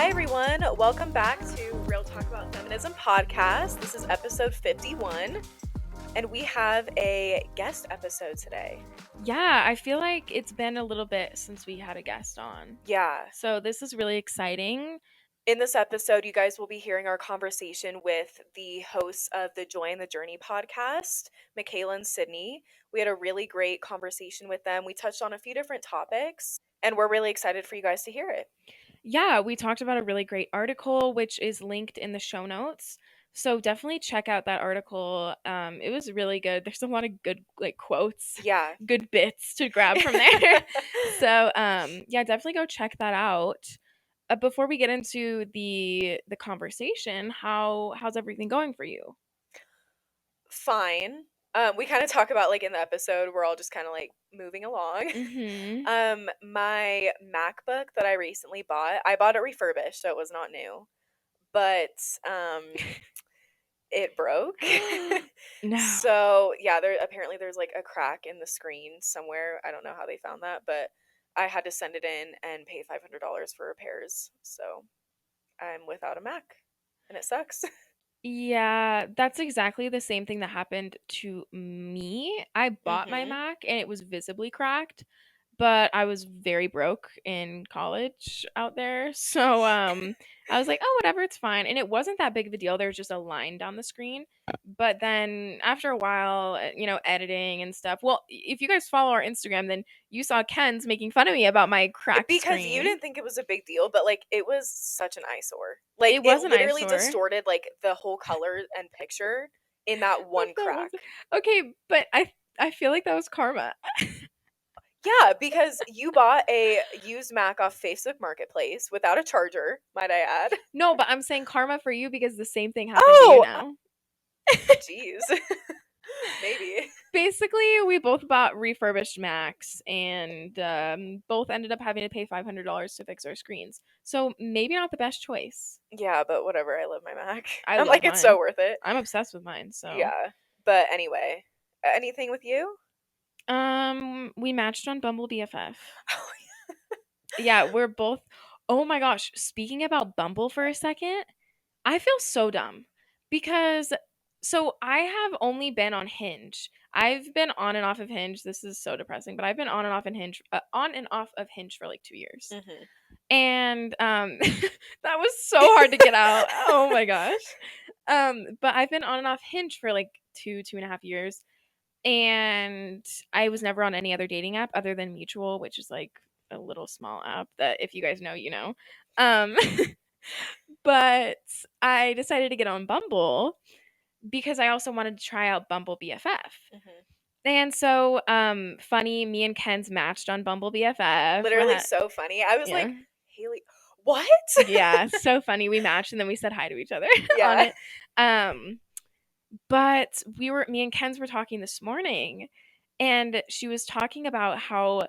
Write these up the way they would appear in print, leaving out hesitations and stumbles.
Hi everyone, welcome back to Real Talk About Feminism podcast. This is episode 51, and we have a guest episode today. Yeah, I feel like it's been a little bit since we had a guest on. Yeah. So this is really exciting. In this episode, you guys will be hearing our conversation with the hosts of the Joy and the Journey podcast, Makayla and Sydney. We had a really great conversation with them. We touched on a few different topics, and we're really excited for you guys to hear it. Yeah, we talked about a really great article, which is linked in the show notes. So definitely check out that article. It was really good. There's a lot of good quotes. Yeah. Good bits to grab from there. So yeah, definitely go check that out. Before we get into the conversation, how's everything going for you? Fine. We kind of talk about in the episode, we're all just kind of moving along. Mm-hmm. My MacBook that I recently bought, I bought it refurbished, so it was not new. But it broke. No. So yeah, there's a crack in the screen somewhere. I don't know how they found that, but I had to send it in and pay $500 for repairs. So I'm without a Mac, and it sucks. Yeah, that's exactly the same thing that happened to me. I bought my Mac and it was visibly cracked, but I was very broke in college out there. So I was like, "Oh, whatever, it's fine." And it wasn't that big of a deal. There was just a line down the screen. But then after a while, editing and stuff. Well, if you guys follow our Instagram, then you saw Ken's making fun of me about my cracked Because screen. you didn't think it was a big deal, but it was such an eyesore. It was an literally eyesore. distorted the whole color and picture in that one crack. Okay, but I feel like that was karma. Yeah, because you bought a used Mac off Facebook Marketplace without a charger, might I add. No, but I'm saying karma for you because the same thing happened to you now. Jeez. Maybe. Basically, we both bought refurbished Macs and both ended up having to pay $500 to fix our screens. So maybe not the best choice. Yeah, but whatever. I love my Mac. I I'm love it's so mine. worth it. I'm obsessed with mine. So yeah. But anyway, anything with you? We matched on Bumble BFF. Oh, Yeah, we're both. Oh my gosh! Speaking about Bumble for a second, I feel so dumb because I have only been on Hinge. I've been on and off of Hinge. This is so depressing, but I've been on and off of Hinge for like 2 years. And that was so hard to get out. Oh my gosh. But I've been on and off Hinge for like 2.5 years. And I was never on any other dating app other than Mutual, which is like a little small app that if you guys know, you know. But I decided to get on Bumble because I also wanted to try out Bumble BFF. And so, funny, me and Ken's matched on Bumble BFF. Literally so funny. I was like, Haley, what? Yeah, so funny. We matched and then we said hi to each other Yeah. on it. But me and Ken's were talking this morning, and she was talking about how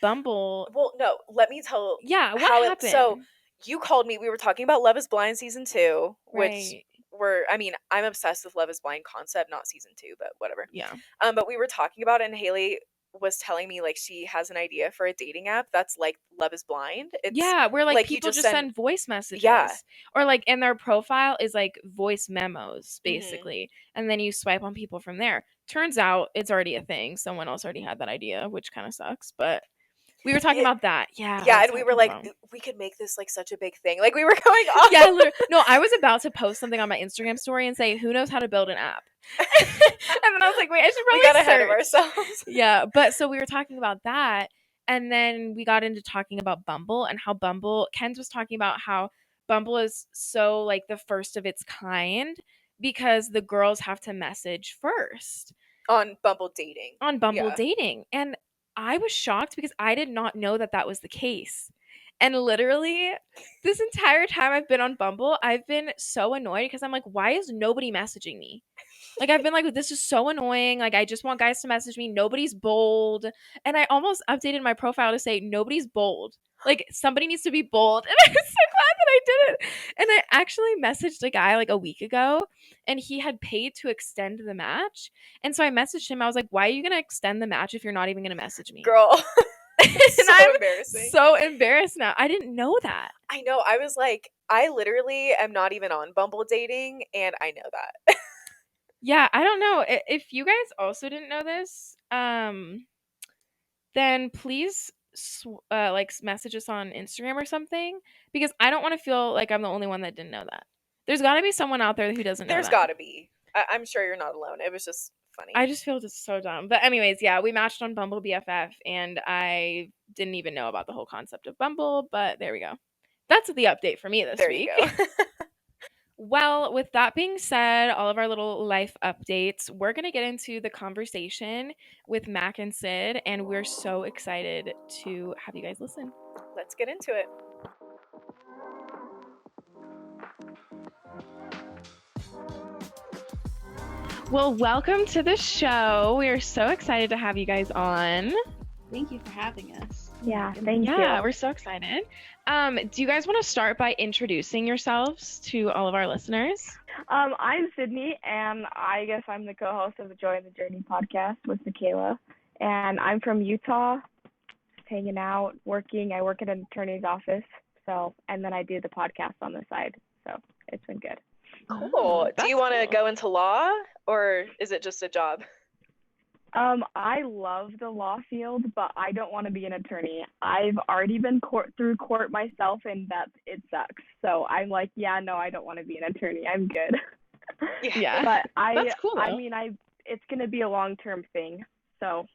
Bumble. Well, no, let me tell. Yeah, what happened? So you called me. We were talking about Love Is Blind season 2, which I'm obsessed with Love Is Blind concept, not season 2, but whatever. Yeah. But we were talking about it, and Haley was telling me she has an idea for a dating app that's like Love Is Blind. It's where people just send voice messages. Yeah. Or in their profile is voice memos basically. And then you swipe on people from there. Turns out it's already a thing. Someone else already had that idea, which kind of sucks, but we were talking about that. Yeah. Yeah, and we were like, we could make this such a big thing. We were going off. Yeah, literally. No, I was about to post something on my Instagram story and say, who knows how to build an app? And then I was like, wait, I should probably We got ahead of ourselves. Yeah, but so we were talking about that, and then we got into talking about Bumble and how Ken's was talking about how Bumble is so the first of its kind because the girls have to message first. On Bumble dating. Dating. And I was shocked because I did not know that was the case. And literally, this entire time I've been on Bumble, I've been so annoyed because I'm like, why is nobody messaging me? I've been like, this is so annoying. I just want guys to message me. Nobody's bold. And I almost updated my profile to say, nobody's bold. Somebody needs to be bold. And I was so glad that I did it. And I actually messaged a guy a week ago, and he had paid to extend the match. And so I messaged him. I was like, why are you going to extend the match if you're not even going to message me? Girl. And So I'm embarrassing. so embarrassed now. I didn't know that. I know. I was like, I literally am not even on Bumble dating, and I know that. Yeah, I don't know. If you guys also didn't know this, then please like message us on Instagram or something, because I don't want to feel like I'm the only one that didn't know that. There's got to be someone out there who doesn't know There's that. got to be. I'm sure you're not alone. It was just funny. I just feel just so dumb. But anyways, yeah, we matched on Bumble BFF, and I didn't even know about the whole concept of Bumble, but there we go. That's the update for me this There week. you go. Well, with that being said, all of our little life updates, we're going to get into the conversation with Mac and Sid, and we're so excited to have you guys listen. Let's get into it. Well, welcome to the show. We are so excited to have you guys on. Thank you for having us. Yeah, thank you. Yeah, we're so excited. Do you guys want to start by introducing yourselves to all of our listeners? I'm Sydney, and I guess I'm the co-host of the Joy and the Journey podcast with Makayla. And I'm from Utah, just hanging out, working. I work at an attorney's office, and then I do the podcast on the side. So it's been good. Cool. Do you want to go into law, or is it just a job? I love the law field, but I don't want to be an attorney. I've already been through court myself, and it sucks. So I'm like, yeah, no, I don't want to be an attorney. I'm good. Yeah. But That's cool, I though. mean, it's gonna be a long-term thing, so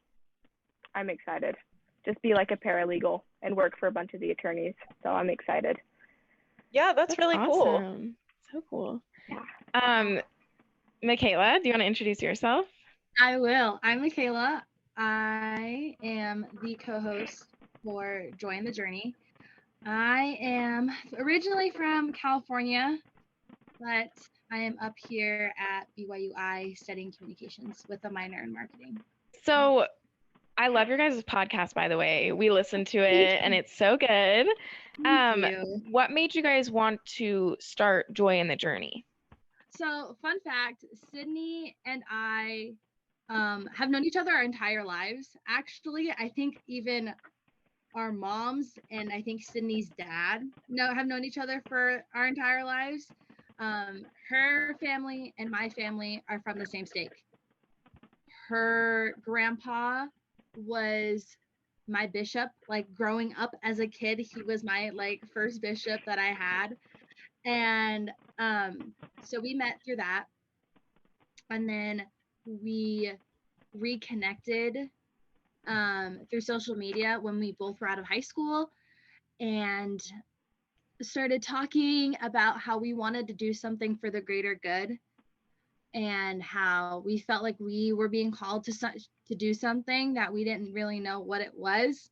I'm excited. Just be like a paralegal and work for a bunch of the attorneys. So I'm excited. Yeah, that's really cool. Awesome. So cool. Yeah. Makayla, do you want to introduce yourself? I will. I'm Makayla. I am the co-host for Joy and the Journey. I am originally from California, but I am up here at BYUI studying communications with a minor in marketing. So I love your guys' podcast, by the way. We listened to it, and it's so good. Thank you. What made you guys want to start Joy and the Journey? So, fun fact, Sydney and I have known each other our entire lives. Actually, I think even our moms and I think Sydney's dad have known each other for our entire lives. Her family and my family are from the same state. Her grandpa was my bishop. Like growing up as a kid, he was my first bishop that I had. And so we met through that. And then we reconnected through social media when we both were out of high school and started talking about how we wanted to do something for the greater good and how we felt like we were being called to do something that we didn't really know what it was.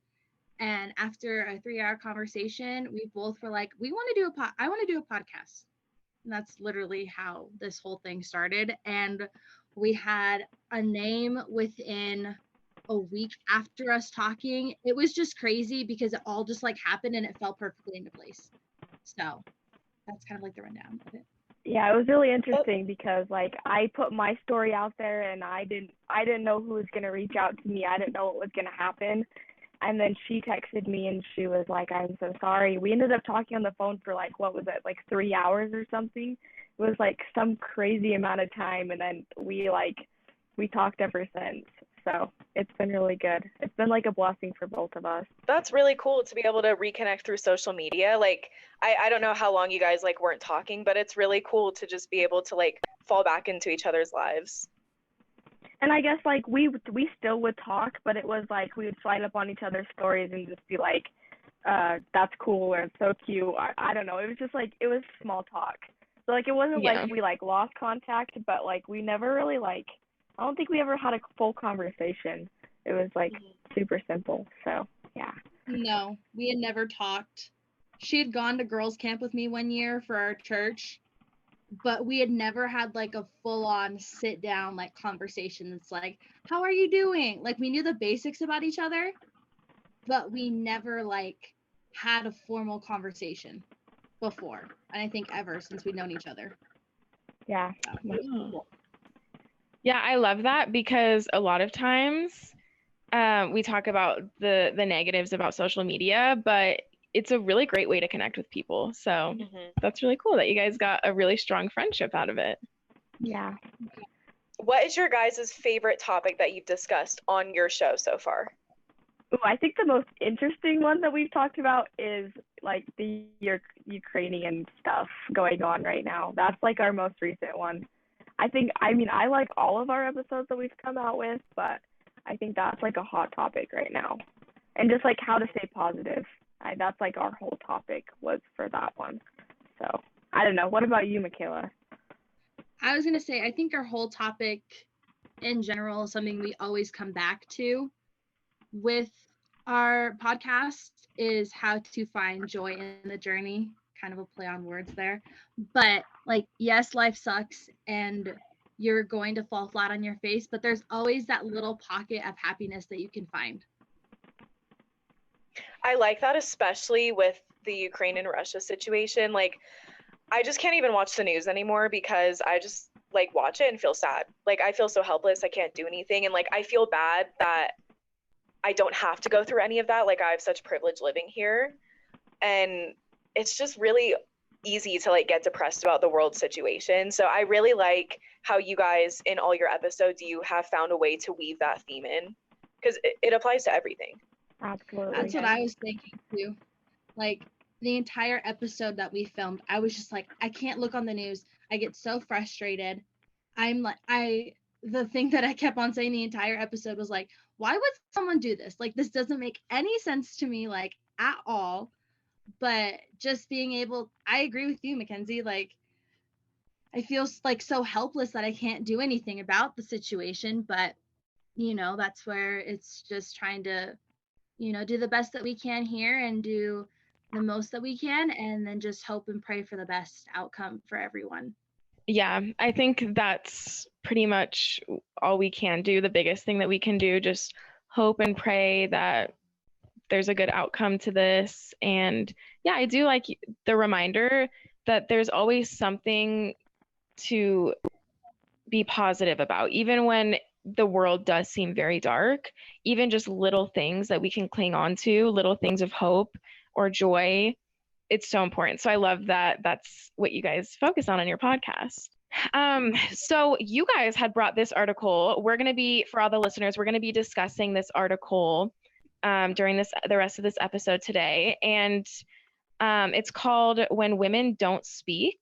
And after a 3-hour conversation, we both were like, I want to do a podcast. And that's literally how this whole thing started. And we had a name within a week after us talking. It was just crazy because it all just happened and it fell perfectly into place. So that's kind of like the rundown of it. Yeah, it was really interesting because I put my story out there and I didn't know who was gonna reach out to me. I didn't know what was gonna happen. And then she texted me and she was like, I'm so sorry. We ended up talking on the phone for 3 hours or something. It was some crazy amount of time, and then we talked ever since. So it's been really good. It's been a blessing for both of us. That's really cool to be able to reconnect through social media. I don't know how long you guys weren't talking, but it's really cool to just be able to fall back into each other's lives. And I guess we still would talk, but it was we would slide up on each other's stories and just be like, that's cool or it's so cute. I don't know. It was just it was small talk. So it wasn't we lost contact, but we never really I don't think we ever had a full conversation. It was super simple. So yeah. No, we had never talked. She had gone to girls' camp with me one year for our church, but we had never had a full-on sit-down conversation. It's how are you doing? We knew the basics about each other, but we never had a formal conversation before. And I think ever since we've known each other. Yeah. So, Yeah, I love that because a lot of times we talk about the negatives about social media, but it's a really great way to connect with people. So that's really cool that you guys got a really strong friendship out of it. Yeah. What is your guys' favorite topic that you've discussed on your show so far? Ooh, I think the most interesting one that we've talked about is like the Ukrainian stuff going on right now. That's like our most recent one. I mean, I like all of our episodes that we've come out with, but I think that's like a hot topic right now. And just like how to stay positive. That's like our whole topic was for that one. So I don't know. What about you, Makayla? I was going to say, I think our whole topic in general is something we always come back to with our podcast is how to find joy in the journey. Kind of a play on words there. But like, yes, life sucks and you're going to fall flat on your face, but there's always that little pocket of happiness that you can find. I like that, especially with the Ukraine and Russia situation. Like, I just can't even watch the news anymore because I just like watch it and feel sad. Like, I feel so helpless. I can't do anything. And like, I feel bad that I don't have to go through any of that. Like, I have such privilege living here. And it's just really easy to like get depressed about the world situation. So I really like how you guys in all your episodes, you have found a way to weave that theme in because it applies to everything. Absolutely. That's what I was thinking too. Like the entire episode that we filmed, I was just like, I can't look on the news. I get so frustrated. The thing that I kept on saying the entire episode was like, why would someone do this? Like, this doesn't make any sense to me, like at all. But just being able, I agree with you, Mackenzie. Like, I feel like so helpless that I can't do anything about the situation. But, that's where it's just trying to, do the best that we can here and do the most that we can, and then just hope and pray for the best outcome for everyone. Yeah, I think that's pretty much all we can do. The biggest thing that we can do, just hope and pray that there's a good outcome to this. And yeah, I do like the reminder that there's always something to be positive about, even when the world does seem very dark, even just little things that we can cling on to, little things of hope or joy. It's so important. So I love that that's what you guys focus on your podcast. So you guys had brought this article. We're going to be, for all the listeners, we're going to be discussing this article during the rest of this episode today. And it's called When Women Don't Speak.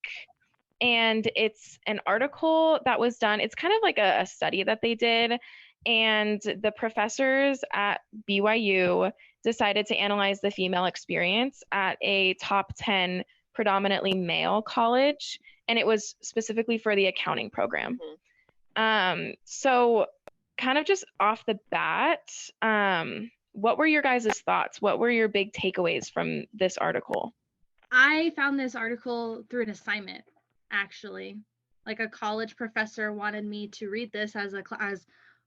And it's an article that was done. It's kind of like a study that they did. And the professors at BYU decided to analyze the female experience at a top 10 predominantly male college. And it was specifically for the accounting program. So kind of just off the bat, what were your guys' thoughts? What were your big takeaways from this article? I found this article through an assignment, actually. Like a college professor wanted me to read this as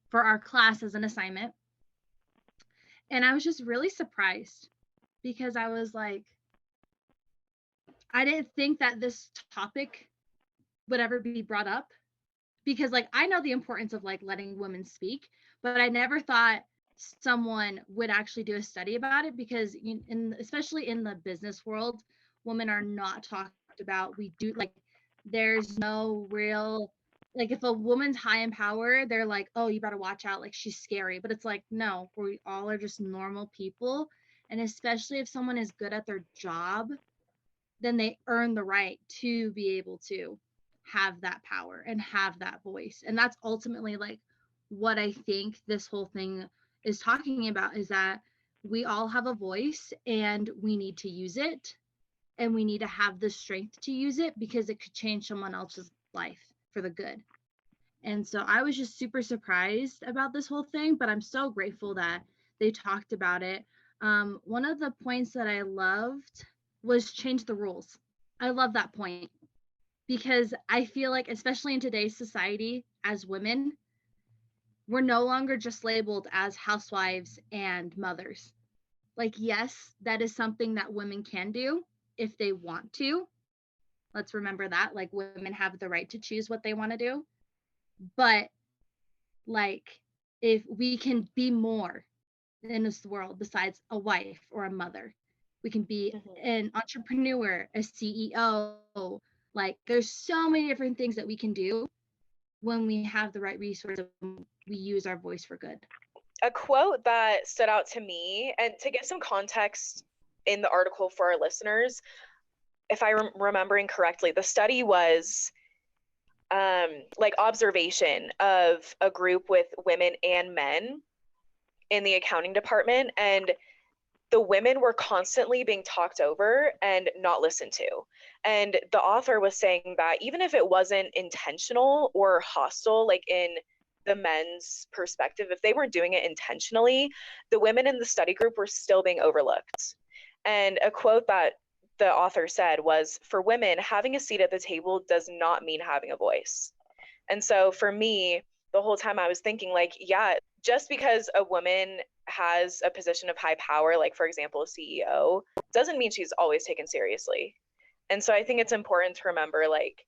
for our class as an assignment. And I was just really surprised because I was like, I didn't think that this topic would ever be brought up, because like I know the importance of like letting women speak, but I never thought someone would actually do a study about it, because especially in the business world, women are not talked about. We do like, there's no real, like if a woman's high in power, they're like, oh, you better watch out, like she's scary. But it's like, no, we all are just normal people. And especially if someone is good at their job, then they earn the right to be able to have that power and have that voice. And that's ultimately like what I think this whole thing is talking about, is that we all have a voice and we need to use it, and we need to have the strength to use it, because it could change someone else's life for the good. And so I was just super surprised about this whole thing, but I'm so grateful that they talked about it. One of the points that I loved was change the rules. I love that point, because I feel like, especially in today's society, as women, we're no longer just labeled as housewives and mothers. Like, yes, that is something that women can do if they want to. Let's remember that, like, women have the right to choose what they want to do. But like, if we can be more in this world besides a wife or a mother. We can be Mhm. an entrepreneur, a CEO. Like there's so many different things that we can do when we have the right resources. We use our voice for good. A quote that stood out to me, and to give some context in the article for our listeners, if I'm remembering correctly, the study was like observation of a group with women and men in the accounting department, and the women were constantly being talked over and not listened to. And the author was saying that even if it wasn't intentional or hostile, like in the men's perspective, if they weren't doing it intentionally, the women in the study group were still being overlooked. And a quote that the author said was, "For women, having a seat at the table does not mean having a voice." And so for me, the whole time I was thinking, like, yeah, just because a woman has a position of high power, like for example, a CEO, doesn't mean she's always taken seriously. And so I think it's important to remember, like,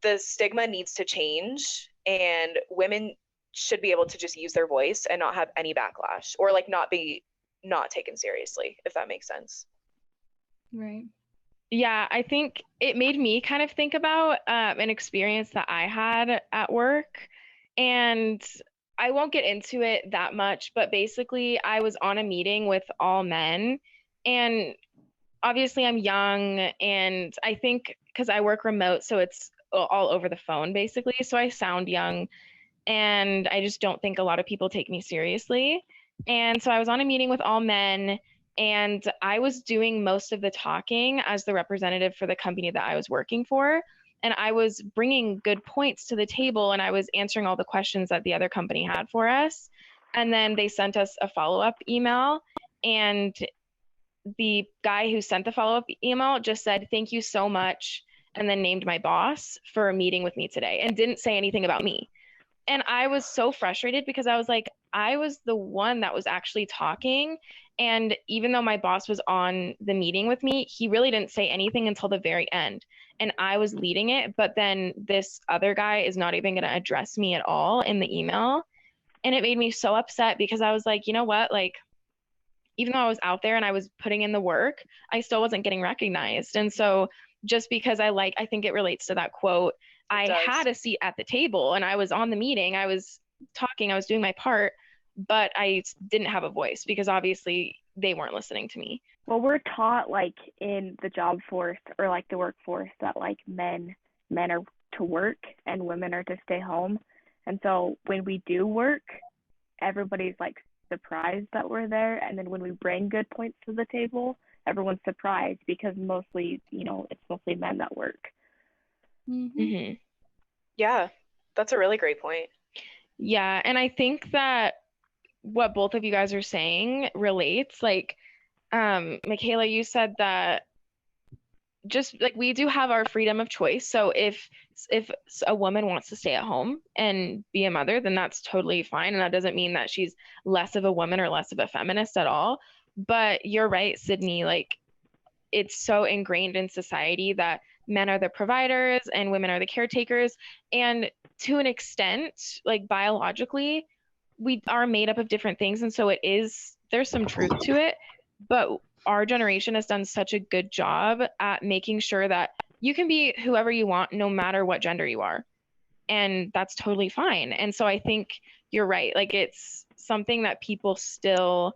the stigma needs to change, and women should be able to just use their voice and not have any backlash, or like not taken seriously, if that makes sense. Right. Yeah, I think it made me kind of think about an experience that I had at work. And I won't get into it that much, but basically, I was on a meeting with all men. And obviously, I'm young. And I think because I work remote, so it's all over the phone, basically. So I sound young. And I just don't think a lot of people take me seriously. And so I was on a meeting with all men, and I was doing most of the talking as the representative for the company that I was working for. And I was bringing good points to the table, and I was answering all the questions that the other company had for us. And then they sent us a follow-up email, and the guy who sent the follow-up email just said, "Thank you so much," and then named my boss for a meeting with me today and didn't say anything about me. And I was so frustrated because I was like, I was the one that was actually talking. And even though my boss was on the meeting with me, he really didn't say anything until the very end. And I was leading it. But then this other guy is not even going to address me at all in the email. And it made me so upset because I was like, you know what? Like, even though I was out there and I was putting in the work, I still wasn't getting recognized. And so just because I think it relates to that quote, It I does. had a seat at the table and I was on the meeting, I was talking, I was doing my part, but I didn't have a voice because obviously they weren't listening to me. Well, we're taught like in the job force or like the workforce that like men are to work and women are to stay home. And so when we do work, everybody's like surprised that we're there, and then when we bring good points to the table, everyone's surprised because mostly, it's mostly men that work. Mm-hmm. Mm-hmm. Yeah, that's a really great point. Yeah, and I think that what both of you guys are saying relates. Like, Makayla, you said that just like we do have our freedom of choice. So if a woman wants to stay at home and be a mother, then that's totally fine. And that doesn't mean that she's less of a woman or less of a feminist at all. But you're right, Sydney, like it's so ingrained in society that men are the providers and women are the caretakers. And to an extent, like biologically, we are made up of different things. And so there's some truth to it. But our generation has done such a good job at making sure that you can be whoever you want, no matter what gender you are. And that's totally fine. And so I think you're right. Like it's something that people still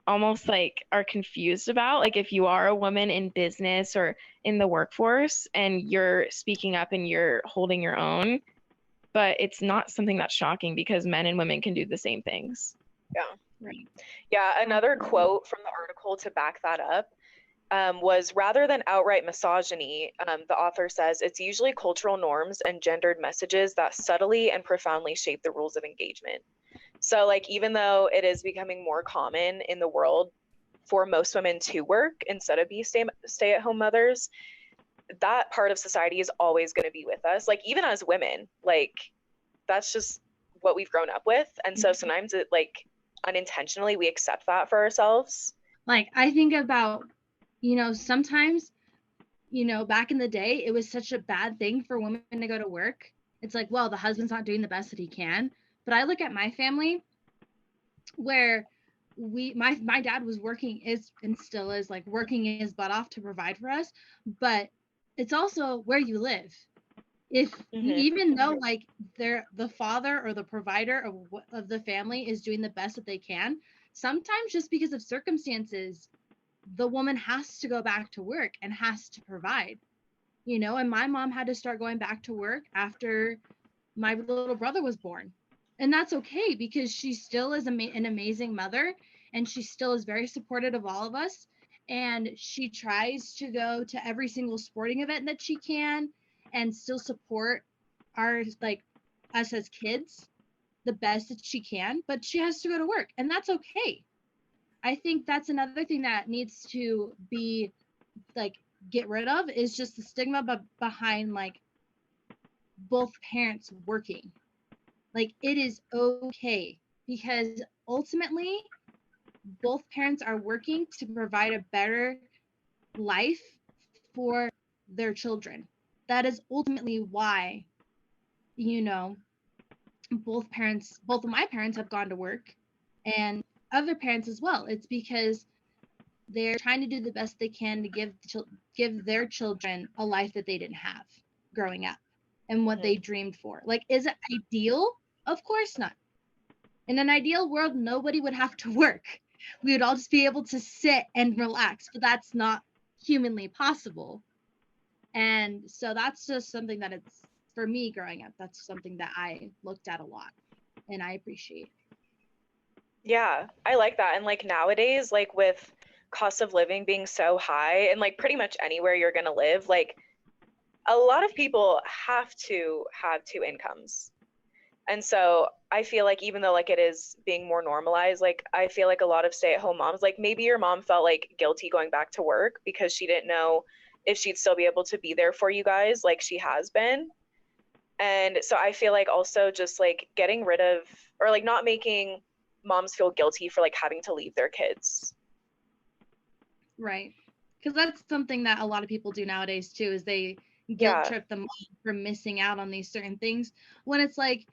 almost like are confused about. Like if you are a woman in business or in the workforce and you're speaking up and you're holding your own, but it's not something that's shocking because men and women can do the same things. Yeah. Right. Yeah, another quote from the article to back that up was, "Rather than outright misogyny, the author says it's usually cultural norms and gendered messages that subtly and profoundly shape the rules of engagement." So like even though it is becoming more common in the world for most women to work instead of be stay-at-home mothers, that part of society is always going to be with us. Like even as women, like that's just what we've grown up with. And so sometimes it like unintentionally we accept that for ourselves. Like I think about, sometimes, back in the day, it was such a bad thing for women to go to work. It's like, well, the husband's not doing the best that he can. But I look at my family where my dad was working and still is like working his butt off to provide for us, but it's also where you live. If even though like the father or the provider of the family is doing the best that they can, sometimes just because of circumstances, the woman has to go back to work and has to provide, you know. And my mom had to start going back to work after my little brother was born, and that's okay because she still is an amazing mother, and she still is very supportive of all of us, and she tries to go to every single sporting event that she can and still support our like us as kids the best that she can, but she has to go to work, and that's okay. I think that's another thing that needs to be like get rid of, is just the stigma behind like both parents working. Like, it is okay because ultimately both parents are working to provide a better life for their children. That is ultimately why, you know, both of my parents have gone to work, and other parents as well. It's because they're trying to do the best they can to give their children a life that they didn't have growing up and what they dreamed for. Like, is it ideal? Of course not. In an ideal world, nobody would have to work. We would all just be able to sit and relax, but that's not humanly possible. And so that's just something that it's, for me growing up, that's something that I looked at a lot and I appreciate. Yeah, I like that. And like nowadays, like with cost of living being so high and like pretty much anywhere you're going to live, like a lot of people have to have two incomes. And so I feel like even though like it is being more normalized, like I feel like a lot of stay-at-home moms, like maybe your mom felt like guilty going back to work because she didn't know if she'd still be able to be there for you guys like she has been. And so I feel like also just like getting rid of, or like not making moms feel guilty for like having to leave their kids. Right. Because that's something that a lot of people do nowadays too, is they guilt trip them for missing out on these certain things, when it's like,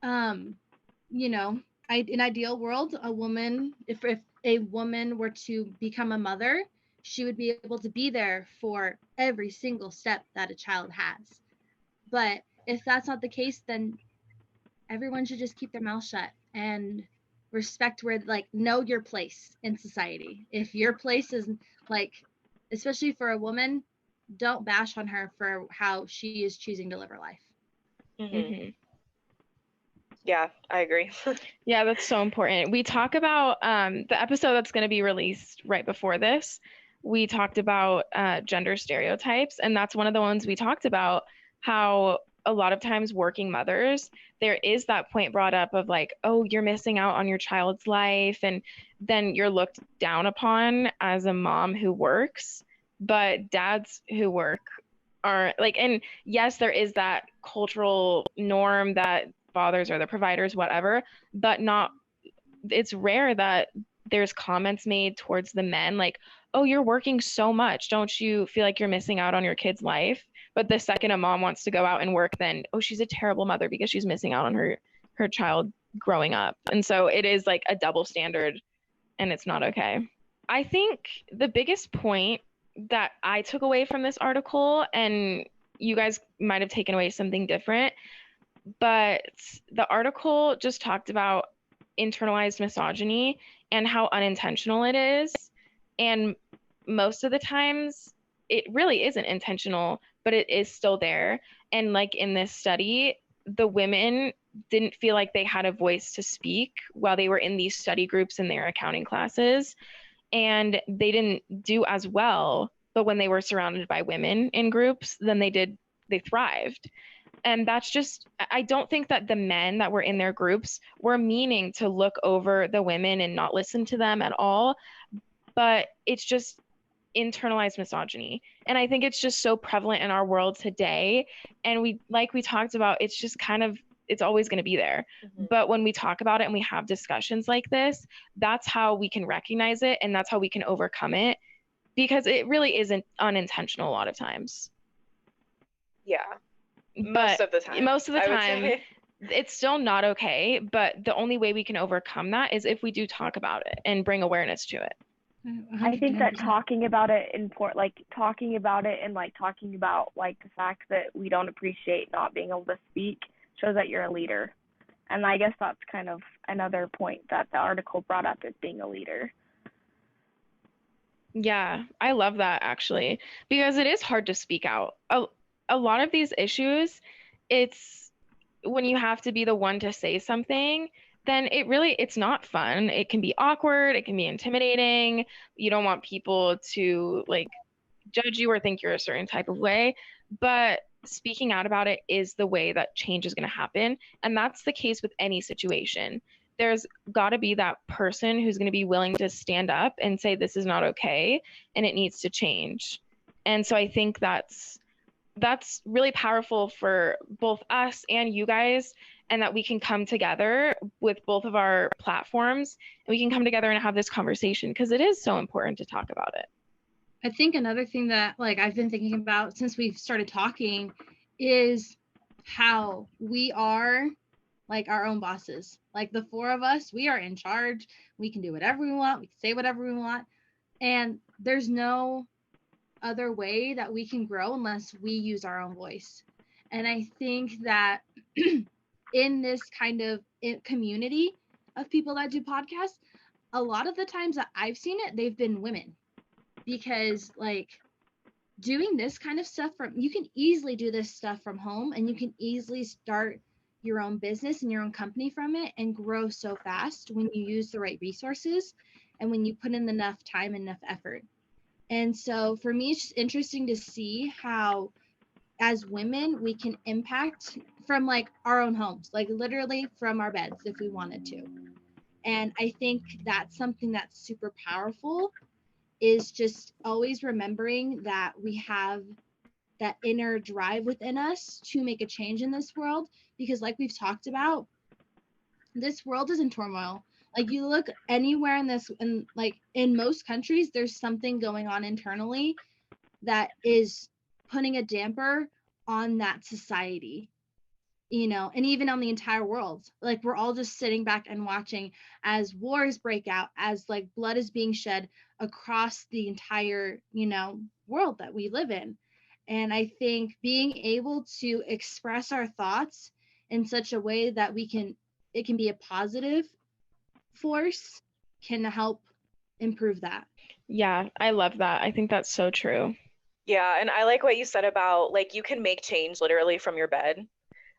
you know, in ideal world, a woman, if a woman were to become a mother, she would be able to be there for every single step that a child has. But if that's not the case, then everyone should just keep their mouth shut and respect where, like, know your place in society. If your place is like, especially for a woman, don't bash on her for how she is choosing to live her life. Yeah, I agree. Yeah, that's so important. We talk about the episode that's going to be released right before this. We talked about gender stereotypes, and that's one of the ones we talked about, how a lot of times working mothers, there is that point brought up of like, oh, you're missing out on your child's life, and then you're looked down upon as a mom who works, but dads who work are like, and yes, there is that cultural norm that fathers are the providers, whatever, but not, it's rare that there's comments made towards the men like, oh, you're working so much, don't you feel like you're missing out on your kid's life? But the second a mom wants to go out and work, then, oh, she's a terrible mother because she's missing out on her child growing up. And so it is like a double standard, and it's not okay. I think the biggest point that I took away from this article, and you guys might have taken away something different, but the article just talked about internalized misogyny and how unintentional it is. And most of the times it really isn't intentional, but it is still there. And like in this study, the women didn't feel like they had a voice to speak while they were in these study groups in their accounting classes. And they didn't do as well, but when they were surrounded by women in groups, then they thrived. And that's just, I don't think that the men that were in their groups were meaning to look over the women and not listen to them at all, but it's just internalized misogyny. And I think it's just so prevalent in our world today. And we talked about, it's just kind of, it's always going to be there. But when we talk about it and we have discussions like this, that's how we can recognize it, and that's how we can overcome it, because it really isn't unintentional a lot of times. Yeah. Most of the time. it's still not okay, but the only way we can overcome that is if we do talk about it and bring awareness to it. I think that 110%. talking about it talking about it and like talking about like the fact that we don't appreciate not being able to speak shows that you're a leader. And I guess that's kind of another point that the article brought up, is being a leader. Yeah, I love that actually, because it is hard to speak out. A lot of these issues, it's when you have to be the one to say something, then it's not fun. It can be awkward, it can be intimidating. You don't want people to like judge you or think you're a certain type of way, but speaking out about it is the way that change is going to happen. And that's the case with any situation. There's got to be that person who's going to be willing to stand up and say, this is not okay and it needs to change. And so I think that's really powerful for both us and you guys, and that we can come together with both of our platforms and we can come together and have this conversation because it is so important to talk about it. I think another thing that like I've been thinking about since we've started talking is how we are like our own bosses. Like the four of us, we are in charge. We can do whatever we want. We can say whatever we want. And there's no other way that we can grow unless we use our own voice. And I think that in this kind of community of people that do podcasts, a lot of the times that I've seen it, they've been women. Because like doing this kind of stuff you can easily do this stuff from home, and you can easily start your own business and your own company from it and grow so fast when you use the right resources and when you put in enough time and enough effort. And so for me, it's just interesting to see how as women we can impact from like our own homes, like literally from our beds if we wanted to. And I think that's something that's super powerful, is just always remembering that we have that inner drive within us to make a change in this world. Because like we've talked about, this world is in turmoil. Like you look anywhere in this, and like in most countries, there's something going on internally that is putting a damper on that society, and even on the entire world. Like we're all just sitting back and watching as wars break out, as like blood is being shed across the entire, world that we live in. And I think being able to express our thoughts in such a way that it can be a positive force can help improve that. Yeah, I love that. I think that's so true. Yeah, and I like what you said about like you can make change literally from your bed.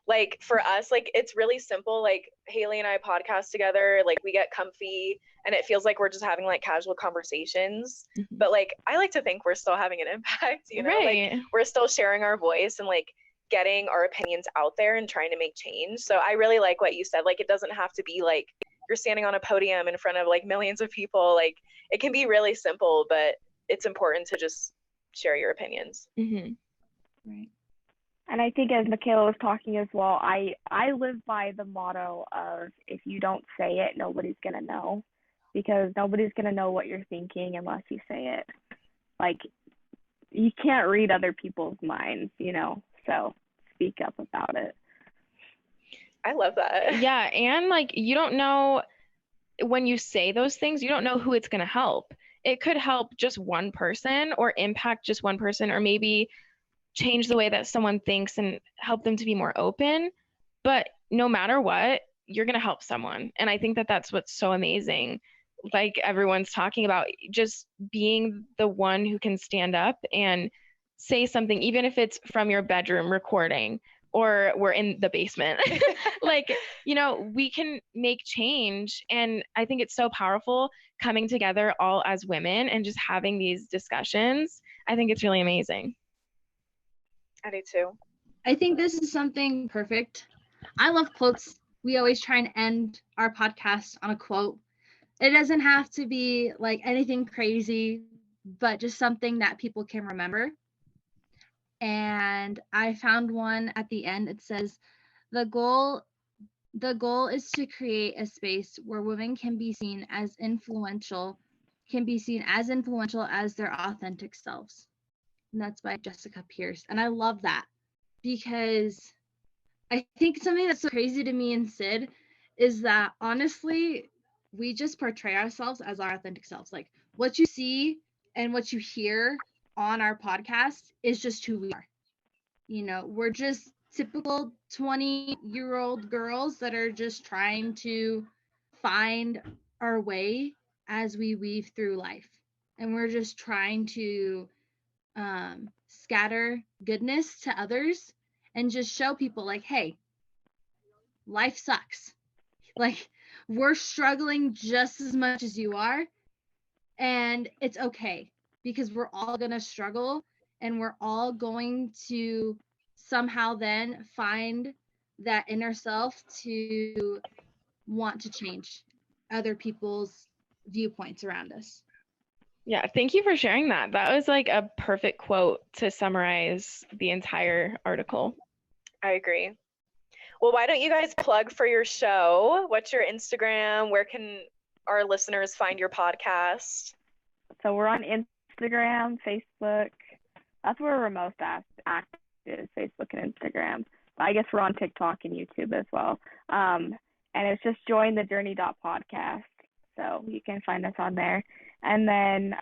Like for us, like it's really simple. Like Haley and I podcast together, like we get comfy and it feels like we're just having like casual conversations. Mhm. But like I like to think we're still having an impact, Right. like we're still sharing our voice and like getting our opinions out there and trying to make change. So I really like what you said. Like it doesn't have to be like you're standing on a podium in front of like millions of people. Like it can be really simple, but it's important to just share your opinions. Mhm. Right. And I think as Makayla was talking as well, I live by the motto of if you don't say it, nobody's going to know, because nobody's going to know what you're thinking unless you say it. Like you can't read other people's minds, so speak up about it. I love that. Yeah, and like you don't know when you say those things, you don't know who it's going to help. It could help just one person or impact just one person, or maybe change the way that someone thinks and help them to be more open. But no matter what, you're going to help someone. And I think that that's what's so amazing. Like everyone's talking about, just being the one who can stand up and say something, even if it's from your bedroom recording or we're in the basement. Like, we can make change. And I think it's so powerful coming together all as women and just having these discussions. I think it's really amazing. I do too. I think this is something perfect. I love quotes. We always try and end our podcast on a quote. It doesn't have to be like anything crazy, but just something that people can remember. And I found one at the end. It says, the goal is to create a space where women can be seen as influential as their authentic selves. And that's by Jessica Pierce. And I love that, because I think something that's so crazy to me and Sid is that honestly, we just portray ourselves as our authentic selves. Like what you see and what you hear on our podcast is just who we are. You know, we're just typical 20-year-old girls that are just trying to find our way as we weave through life. And we're just trying to scatter goodness to others and just show people like, hey, life sucks. Like, we're struggling just as much as you are, and it's okay because we're all going to struggle and we're all going to somehow then find that inner self to want to change other people's viewpoints around us. Yeah, thank you for sharing that. That was like a perfect quote to summarize the entire article. I agree. Well, why don't you guys plug for your show? What's your Instagram? Where can our listeners find your podcast? So we're on Instagram, Facebook. That's where we're most active, Facebook and Instagram. But I guess we're on TikTok and YouTube as well. And it's just Join the Journey podcast. So you can find us on there. And then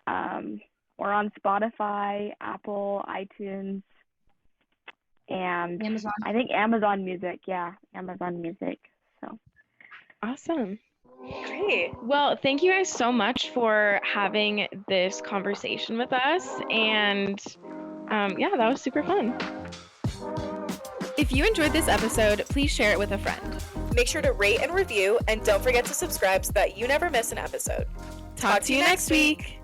we're on Spotify, Apple, iTunes, and Amazon. I think Amazon Music. Yeah, Amazon Music. So Awesome. Great. Well, thank you guys so much for having this conversation with us. And yeah, that was super fun. If you enjoyed this episode, please share it with a friend. Make sure to rate and review, and don't forget to subscribe so that you never miss an episode. Talk to you next week.